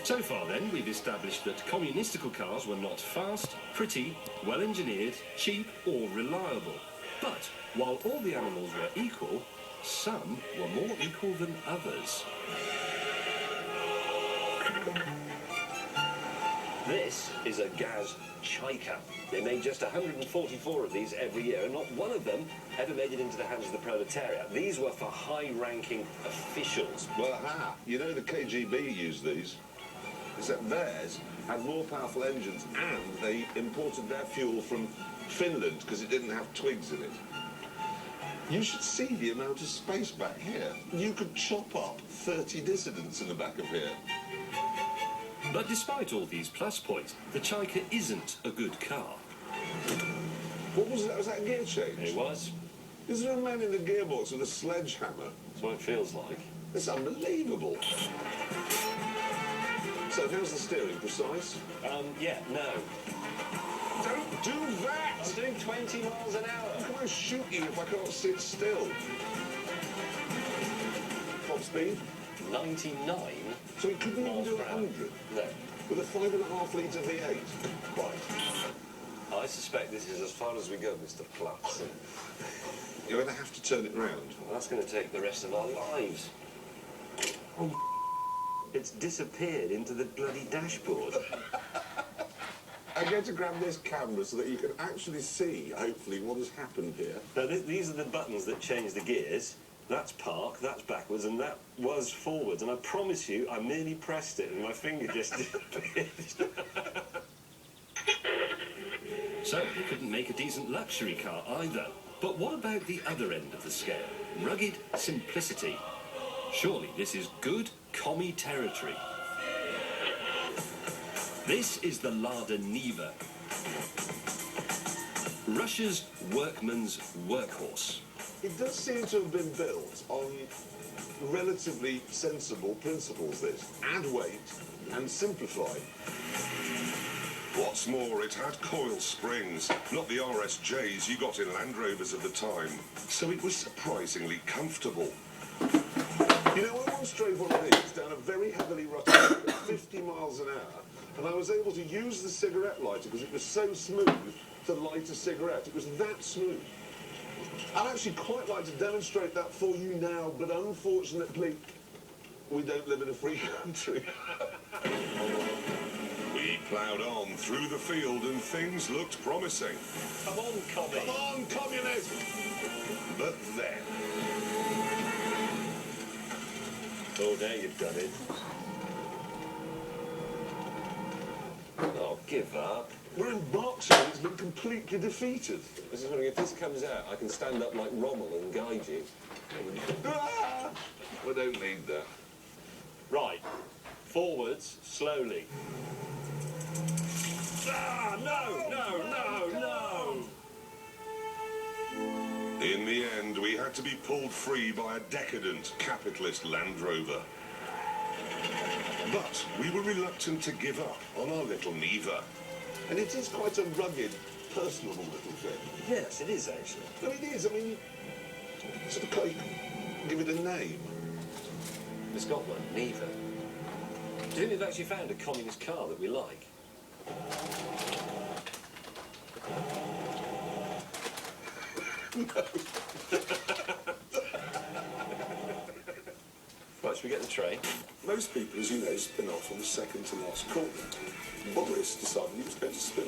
So far then, we've established that communistical cars were not fast, pretty, well-engineered, cheap or reliable. But while all the animals were equal, some were more equal than others. This is a Gaz Chaika. They made just 144 of these every year, and not one of them ever made it into the hands of the proletariat. These were for high-ranking officials. Well, aha, you know the KGB used these. Except theirs had more powerful engines, and they imported their fuel from Finland because it didn't have twigs in it. You should see the amount of space back here. You could chop up 30 dissidents in the back of here. But despite all these plus points, the Chaika isn't a good car. What was that? Was that a gear change? It was. Is there a man in the gearbox with a sledgehammer? That's what it feels like. It's unbelievable. So how's the steering? Precise? Yeah, no. Don't do that! I'm doing 20 miles an hour. How can I shoot you if I can't sit still? Top speed? 99? So it couldn't even Miles do per hour. 100? No, With a 5.5 litre V8? quite. I suspect this is as far as we go, Mr. Platz. You're going to have to turn it round. That's going to take the rest of our lives. Oh, it's disappeared into the bloody dashboard. I'm going to grab this camera so that you can actually see, hopefully, what has happened here. Now, these are the buttons that change the gears. That's park, that's backwards, and that was forwards. And I promise you, I merely pressed it and my finger just disappeared. So they couldn't make a decent luxury car either. But what about the other end of the scale? Rugged simplicity. Surely this is good commie territory. This is the Lada Niva, Russia's workman's workhorse. It does seem to have been built on relatively sensible principles, this. Add weight and simplify. What's more, it had coil springs, not the RSJs you got in Land Rovers at the time. So it was surprisingly comfortable. You know, I once drove one of these down a very heavily rutted road at 50 miles an hour, and I was able to use the cigarette lighter because it was so smooth to light a cigarette. It was that smooth. I'd actually quite like to demonstrate that for you now, but unfortunately, we don't live in a free country. We ploughed on through the field and things looked promising. Come on, commie. Come on, communist! But then, Oh, now you've done it. Oh, give up. We're in boxing, it's been completely defeated. I was just wondering, if this comes out, I can stand up like Rommel and guide you. Ah! We don't need that. Right. Forwards, slowly. Ah, no! in the end, we had to be pulled free by a decadent capitalist Land Rover. But we were reluctant to give up on our little Niva. And it is quite a rugged, personable little thing. Yes, it is, actually. No, it is. I mean, sort of can't give it a name. It's got one, neither. Do you think we've actually found a communist car that we like? Right, should we get the train? Most people, as you know, spin off on the second to last corner. Boris decided he was going to spin